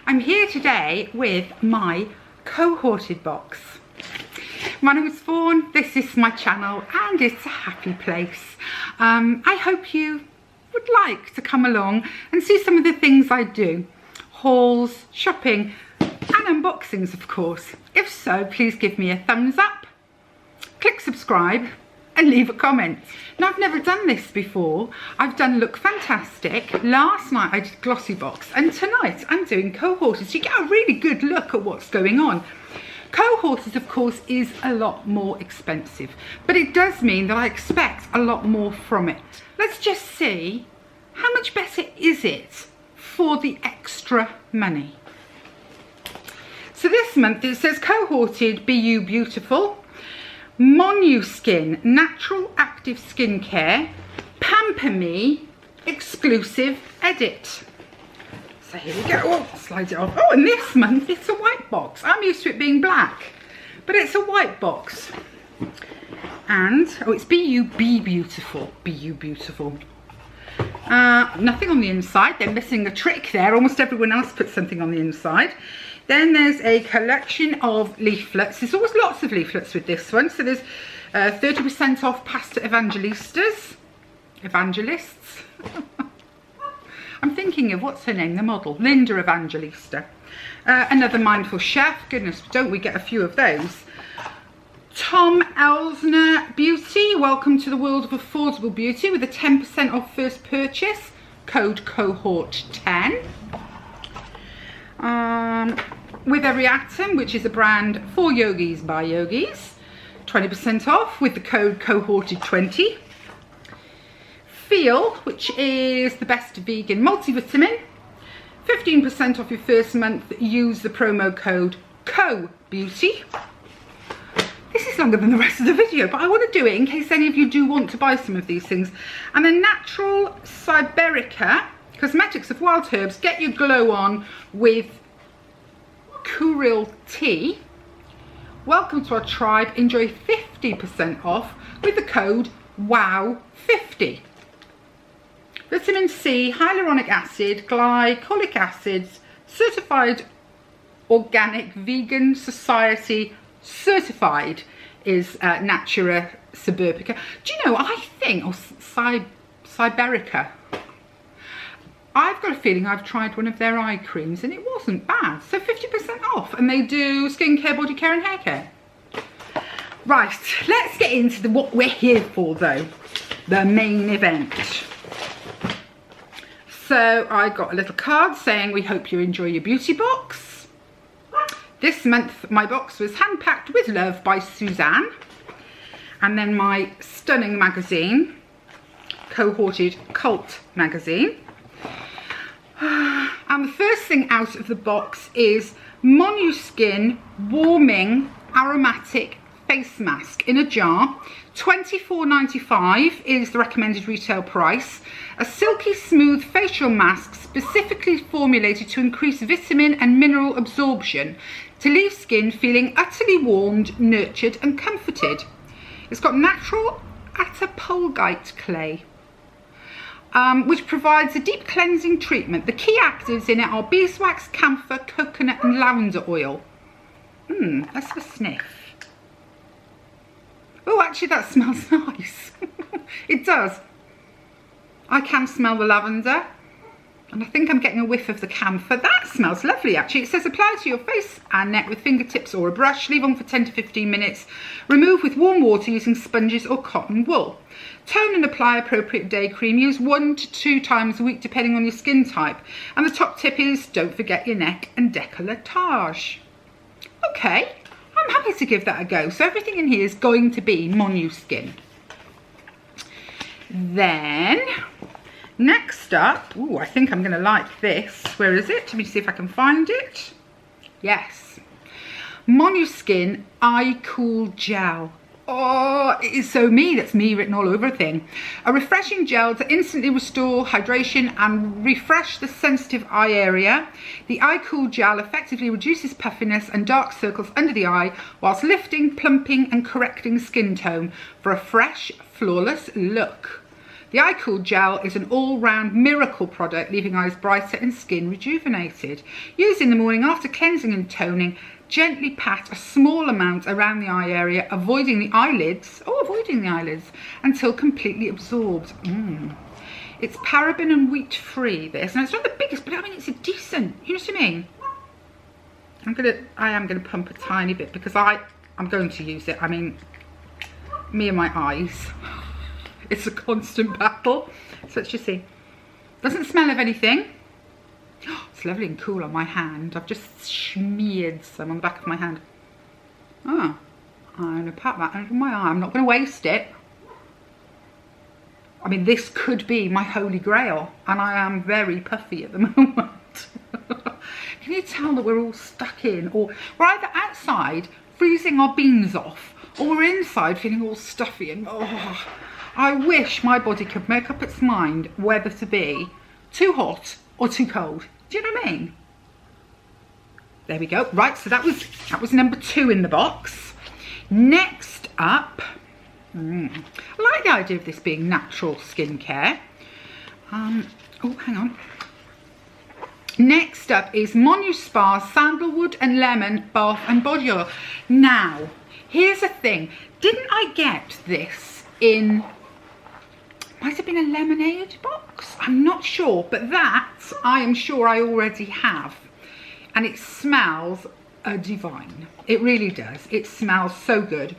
I'm here today with my Cohorted box. My name is Fawn, this is my channel and it's a happy place. I hope you would like to come along and see some of the things I do. Hauls, shopping and unboxings of course. If so, please give me a thumbs up, click subscribe and leave a comment. Now I've never done this before. I've done Look Fantastic. Last night I did Glossy Box and tonight I'm doing Cohorted, so you get a really good look at what's going on. Cohorted of course is a lot more expensive, but it does mean that I expect a lot more from it. Let's just see how much better is it for the extra money. So this month it says Cohorted, Be You Beautiful, Monu Skin, Natural Active Skincare, Pamper Me, Exclusive Edit. So here we go. Oh, slide it off. Oh, and this month it's a white box. I'm used to it being black, but it's a white box. And, oh, it's Be You, Be Beautiful. Be You Beautiful. Nothing on the inside. They're missing a trick there. Almost everyone else puts something on the inside. Then there's a collection of leaflets. There's always lots of leaflets with this one. So there's 30% off Pasta Evangelists. I'm thinking of, what's her name, the model? Linda Evangelista. Another Mindful Chef. Goodness, don't we get a few of those? Tom Elsner Beauty. Welcome to the world of affordable beauty with a 10% off first purchase. Code Cohort10. With Every Atom, which is a brand for yogis by yogis, 20% off with the code Cohorted20. Feel, which is the best vegan multivitamin, 15% off your first month. Use the promo code COBEAUTY. This is longer than the rest of the video, but I want to do it in case any of you do want to buy some of these things. And the Natural Siberica Cosmetics of Wild Herbs. Get your glow on with Kuril tea. Welcome to our tribe. Enjoy 50% off with the code WOW50. Vitamin C, hyaluronic acid, glycolic acids, certified organic, vegan society certified is Natura Siberica. Do you know, I think, or Siberica, I've got a feeling I've tried one of their eye creams and it wasn't bad. So 50% off, and they do skincare, body care and hair care. Right, let's get into what we're here for though, the main event. So I got a little card saying we hope you enjoy your beauty box. This month my box was hand-packed with love by Suzanne. And then my stunning magazine, Cohorted Cult magazine. And the first thing out of the box is Monu Skin Warming Aromatic Face Mask in a jar. $24.95 is the recommended retail price. A silky smooth facial mask specifically formulated to increase vitamin and mineral absorption to leave skin feeling utterly warmed, nurtured and comforted. It's got natural attapulgite clay, which provides a deep cleansing treatment. The key actives in it are beeswax, camphor, coconut and lavender oil. Let's have a sniff. Oh, actually that smells nice. It does. I can smell the lavender and I think I'm getting a whiff of the camphor. That smells lovely actually. It says apply to your face and neck with fingertips or a brush. Leave on for 10 to 15 minutes. Remove with warm water using sponges or cotton wool. Tone and apply appropriate day cream. Use 1 to 2 times a week depending on your skin type. And the top tip is don't forget your neck and décolletage. Okay, I'm happy to give that a go. So everything in here is going to be Monu Skin. Then next up, ooh, I think I'm going to like this. Where is it? Let me see if I can find it. Yes. Monu Skin Eye Cool Gel. Oh, it is so me. That's me written all over a thing. A refreshing gel to instantly restore hydration and refresh the sensitive eye area. The Eye Cool Gel effectively reduces puffiness and dark circles under the eye whilst lifting, plumping and correcting skin tone for a fresh, flawless look. The Eye Cool Gel is an all-round miracle product, leaving eyes brighter and skin rejuvenated. Used in the morning after cleansing and toning, gently pat a small amount around the eye area, avoiding the eyelids, until completely absorbed. It's paraben and wheat free, this. Now, it's not the biggest, but I mean, it's a decent, you know what I mean? I am gonna pump a tiny bit because I'm going to use it. I mean, me and my eyes, it's a constant battle. So let's just see. Doesn't smell of anything. It's lovely and cool on my hand. I've just smeared some on the back of my hand. I'm gonna pat that under my eye. I'm not gonna waste it. I mean, this could be my holy grail, and I am very puffy at the moment. Can you tell that we're all stuck in, or we're either outside freezing our beans off, or we're inside feeling all stuffy and I wish my body could make up its mind whether to be too hot or too cold. Do you know what I mean? There we go. Right, so that was number 2 in the box. Next up, I like the idea of this being natural skincare. Oh, hang on. Next up is Monu Spa Sandalwood and Lemon Bath and Body Oil. Now, here's the thing. Didn't I get this in, might have been a lemonade box? I'm not sure, but that I am sure I already have. And it smells divine. It really does. It smells so good.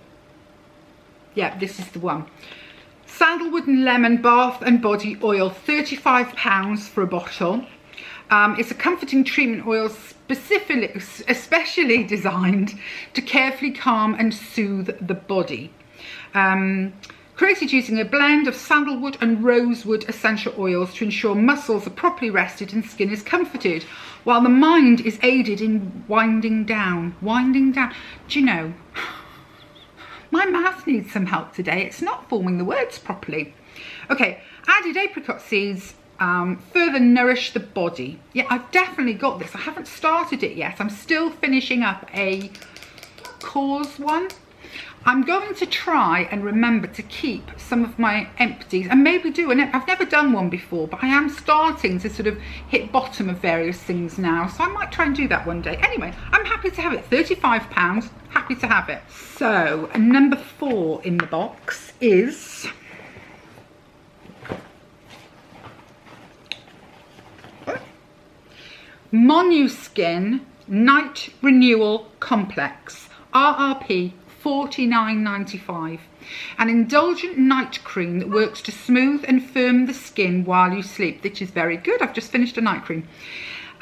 Yeah, this is the one. Sandalwood and Lemon Bath and Body Oil, £35 for a bottle. It's a comforting treatment oil especially designed to carefully calm and soothe the body. Created using a blend of sandalwood and rosewood essential oils to ensure muscles are properly rested and skin is comforted, while the mind is aided in winding down. Winding down. Do you know, my mouth needs some help today. It's not forming the words properly. Okay, added apricot seeds. Further nourish the body. Yeah, I've definitely got this. I haven't started it yet. I'm still finishing up a Cause one. I'm going to try and remember to keep some of my empties and maybe do, and I've never done one before, but I am starting to sort of hit bottom of various things now, so I might try and do that one day. Anyway, I'm happy to have it. £35, happy to have it. So number 4 in the box is Monu Skin Night Renewal Complex, RRP $49.95. An indulgent night cream that works to smooth and firm the skin while you sleep, which is very good. I've just finished a night cream.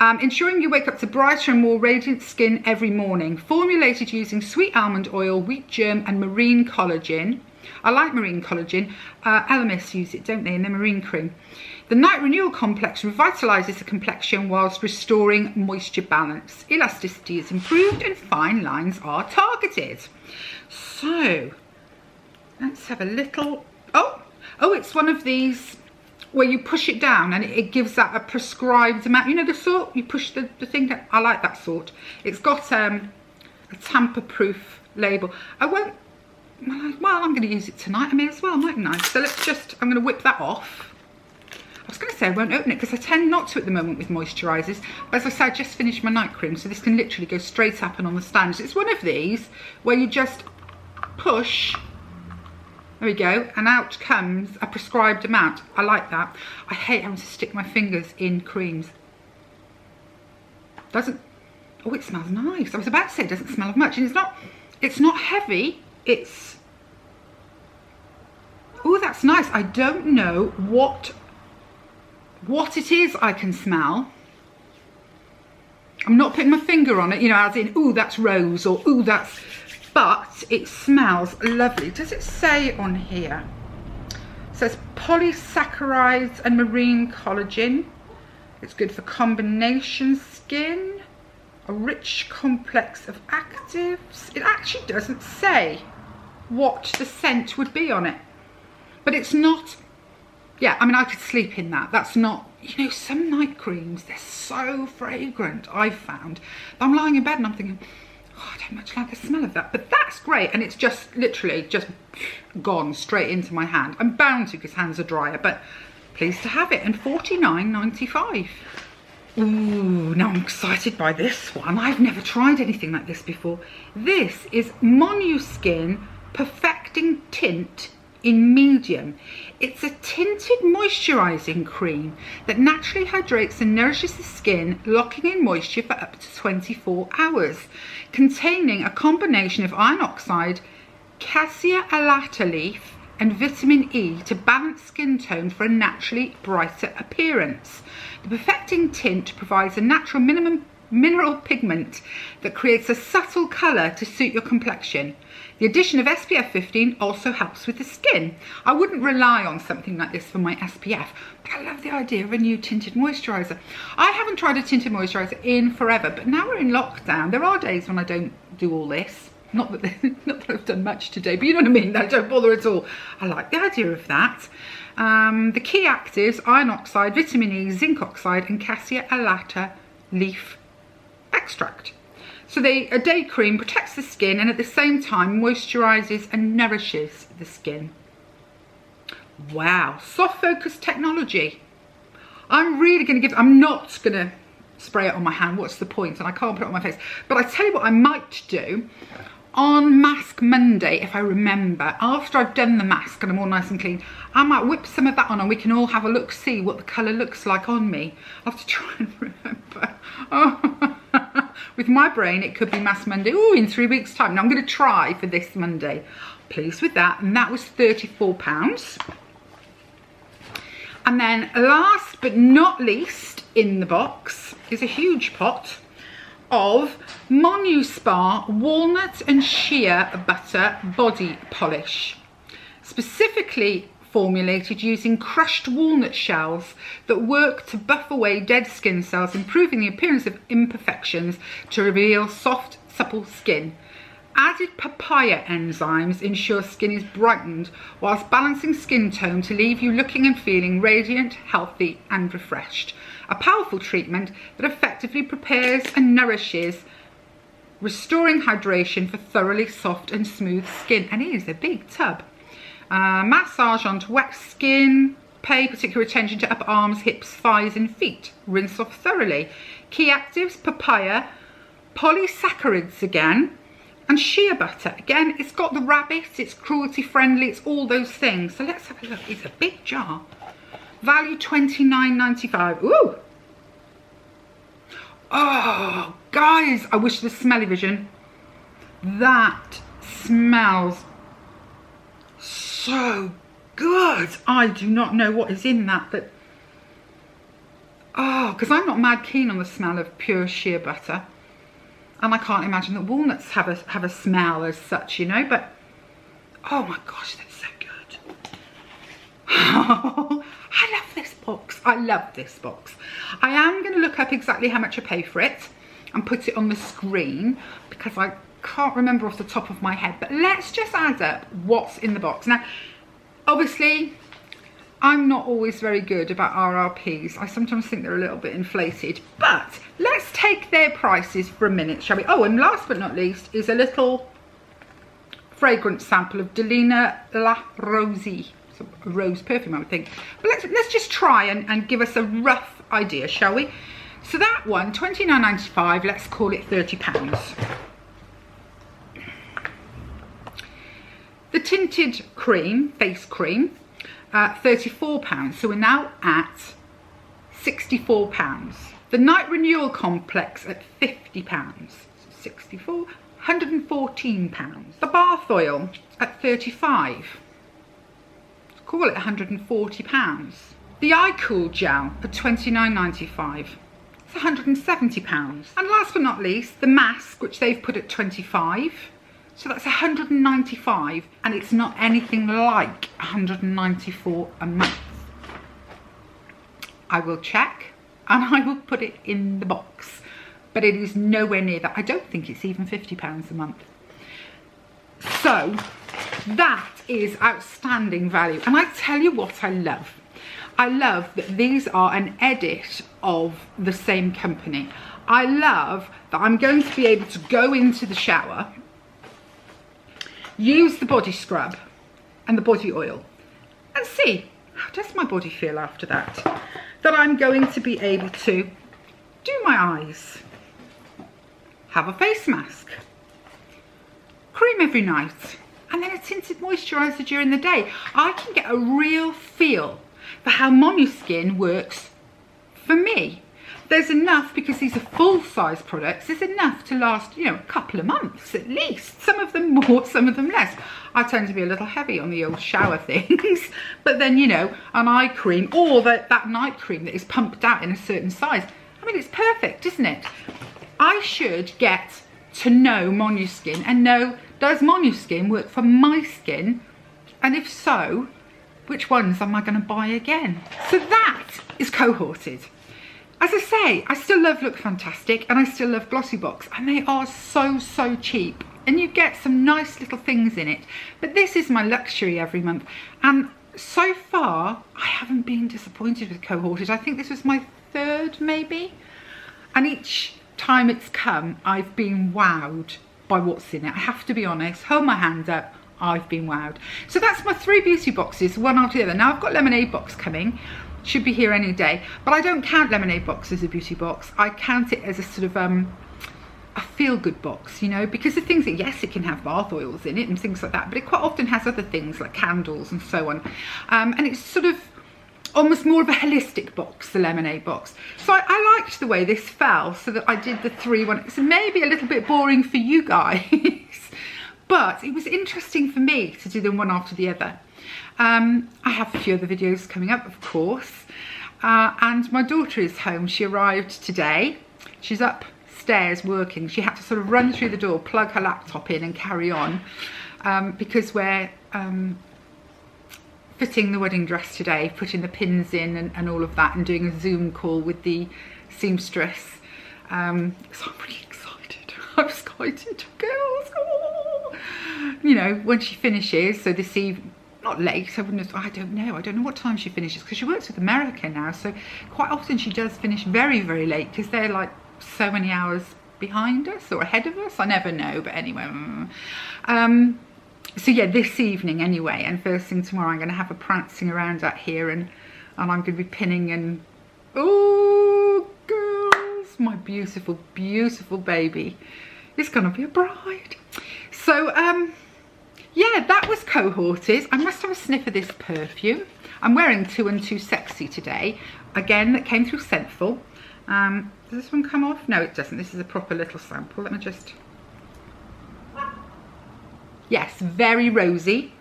Ensuring you wake up to brighter and more radiant skin every morning. Formulated using sweet almond oil, wheat germ and marine collagen. I like marine collagen. Elemis use it, don't they, in their marine cream. The Night Renewal Complex revitalises the complexion whilst restoring moisture balance. Elasticity is improved and fine lines are targeted. So, let's have a little... Oh, it's one of these where you push it down and it gives that a prescribed amount. You know the sort? You push the thing down. I like that sort. It's got a tamper-proof label. I won't... Well, I'm going to use it tonight. I may as well, mightn't I? So let's just... I'm going to whip that off. I was going to say I won't open it because I tend not to at the moment with moisturisers. But as I said, I just finished my night cream, so this can literally go straight up and on the stand. So it's one of these where you just push, there we go, and out comes a prescribed amount. I like that. I hate having to stick my fingers in creams. Doesn't, oh, it smells nice. I was about to say it doesn't smell of much, and it's not heavy. It's, oh, that's nice. I don't know what it is I can smell. I'm not putting my finger on it, you know, as in, ooh, that's rose, or ooh, that's, but it smells lovely. Does it say on here? It says polysaccharides and marine collagen. It's good for combination skin, a rich complex of actives. It actually doesn't say what the scent would be on it, but it's not, yeah, I mean, I could sleep in that. That's not, you know, some night creams, they're so fragrant, I've found. But I'm lying in bed and I'm thinking, I don't much like the smell of that, but that's great. And it's just literally just gone straight into my hand. I'm bound to because hands are drier, but pleased to have it. And £49.95. Ooh, now I'm excited by this one. I've never tried anything like this before. This is Monu Skin Perfecting Tint in medium. It's a tinted moisturising cream that naturally hydrates and nourishes the skin, locking in moisture for up to 24 hours, containing a combination of iron oxide, cassia alata leaf and vitamin E to balance skin tone for a naturally brighter appearance. The Perfecting Tint provides a natural mineral pigment that creates a subtle colour to suit your complexion. The addition of SPF 15 also helps with the skin. I wouldn't rely on something like this for my SPF, but I love the idea of a new tinted moisturiser. I haven't tried a tinted moisturiser in forever, but now we're in lockdown. There are days when I don't do all this. Not that I've done much today, but you know what I mean. I don't bother at all. I like the idea of that. The key actives: iron oxide, vitamin E, zinc oxide, and cassia alata leaf extract. So a day cream protects the skin and at the same time moisturises and nourishes the skin. Wow, soft focus technology. I'm really going to I'm not going to spray it on my hand. What's the point? And I can't put it on my face. But I tell you what I might do. On Mask Monday, if I remember, after I've done the mask and I'm all nice and clean, I might whip some of that on and we can all have a look, see what the colour looks like on me. I'll have to try and remember. Oh. With my brain, it could be Mask Monday. Oh, in 3 weeks' time. Now I'm going to try for this Monday. Pleased with that. And that was £34. And then last but not least in the box is a huge pot of Monu Spa Walnut and Shea Butter Body Polish, specifically formulated using crushed walnut shells that work to buff away dead skin cells, improving the appearance of imperfections to reveal soft, supple skin. Added papaya enzymes ensure skin is brightened whilst balancing skin tone to leave you looking and feeling radiant, healthy and refreshed. A powerful treatment that effectively prepares and nourishes, restoring hydration for thoroughly soft and smooth skin. And it is a big tub. Massage onto wet skin. Pay particular attention to upper arms, hips, thighs and feet. Rinse off thoroughly. Key actives: papaya, polysaccharides again, and shea butter. Again, it's got the rabbit, it's cruelty friendly, it's all those things. So let's have a look. It's a big jar. Value £29.95. Ooh! Oh, guys, I wish the smell-o-vision. That smells so good. I do not know what is in that, but oh, because I'm not mad keen on the smell of pure shea butter, and I can't imagine that walnuts have a smell as such, you know. But oh my gosh, that's so good. I love this box. I love this box. I am going to look up exactly how much I pay for it and put it on the screen because I can't remember off the top of my head. But let's just add up what's in the box. Now, obviously, I'm not always very good about RRPs. I sometimes think they're a little bit inflated. But let's take their prices for a minute, shall we? Oh, and last but not least is a little fragrance sample of Delina La Rosie. A rose perfume, I would think. But let's just try and give us a rough idea, shall we? So that one, £29.95, let's call it £30. The tinted cream, face cream, £34. So we're now at £64. The night renewal complex at £50. So 64, £114. The bath oil at £35. Call it £140. The eye cool gel for £29.95. It's £170. And last but not least, the mask, which they've put at £25. So that's £195, and it's not anything like £194 a month. I will check and I will put it in the box, but it is nowhere near that. I don't think it's even £50 a month. So that is outstanding value. And I tell you what I love. I love that these are an edit of the same company. I love that I'm going to be able to go into the shower, use the body scrub and the body oil and see how does my body feel after that. That I'm going to be able to do my eyes, have a face mask, cream every night, and then a tinted moisturiser during the day. I can get a real feel for how Monu Skin works for me. There's enough, because these are full-size products, there's enough to last, you know, a couple of months at least. Some of them more, some of them less. I tend to be a little heavy on the old shower things, but then, you know, an eye cream or that night cream that is pumped out in a certain size. I mean, it's perfect, isn't it? I should get to know Monu Skin and know, does Monu Skin work for my skin? And if so, which ones am I going to buy again? So that is Cohorted. As I say, I still love Look Fantastic and I still love Glossybox, and they are so cheap and you get some nice little things in it. But this is my luxury every month, and so far I haven't been disappointed with Cohorted. I think this was my third maybe, and each time it's come I've been wowed by what's in it. I have to be honest, hold my hand up, I've been wowed. So that's my 3 beauty boxes, one after the other. Now I've got Lemonade Box coming, should be here any day, but I don't count Lemonade Box as a beauty box. I count it as a sort of a feel-good box, you know, because the things that, yes, it can have bath oils in it and things like that, but it quite often has other things like candles and so on, and it's sort of almost more of a holistic box, the Lemonade Box. So I liked the way this fell, so that I did the 3 one. It's maybe a little bit boring for you guys, but it was interesting for me to do them one after the other. I have a few other videos coming up, of course, and my daughter is home. She arrived today. She's upstairs working. She had to sort of run through the door, plug her laptop in and carry on, because we're fitting the wedding dress today, putting the pins in and all of that, and doing a Zoom call with the seamstress. So I'm really excited. I'm excited, girls. Oh. You know, when she finishes, so this evening, not late, I don't know what time she finishes, because she works with America now, so quite often she does finish very late, because they're like so many hours behind us or ahead of us, I never know, but anyway. So yeah, this evening anyway, and first thing tomorrow I'm going to have her prancing around out here, and I'm going to be pinning, and oh girls, my beautiful baby is going to be a bride. So yeah, that was Cohorted. I must have a sniff of this perfume. I'm wearing 2 and 2 Sexy today. Again, that came through Scentful. Does this one come off? No, it doesn't. This is a proper little sample. Let me just... Yes, very rosy.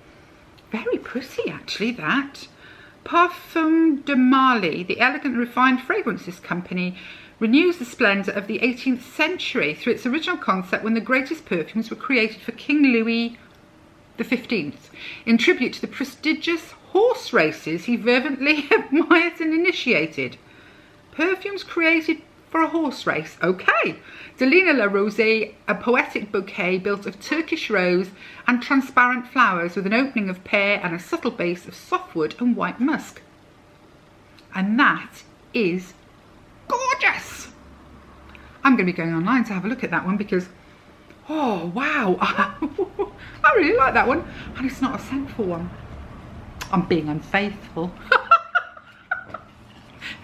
Very pretty, actually, that. Parfum de Marly, the elegant refined fragrances company, renews the splendour of the 18th century through its original concept when the greatest perfumes were created for King Louis XV, in tribute to the prestigious horse races he fervently admired and initiated. Perfumes created for a horse race, okay. Delina La Rose, a poetic bouquet built of Turkish rose and transparent flowers with an opening of pear and a subtle base of softwood and white musk. And that is gorgeous. I'm going to be going online to have a look at that one, because oh wow, I really like that one, and it's not a Scentful one. I'm being unfaithful.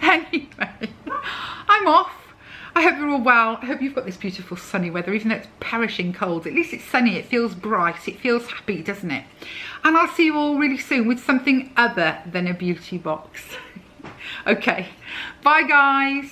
Anyway, I'm off. I hope you're all well. I hope you've got this beautiful sunny weather, even though it's perishing cold. At least it's sunny, it feels bright, it feels happy, doesn't it? And I'll see you all really soon with something other than a beauty box. Okay, bye guys.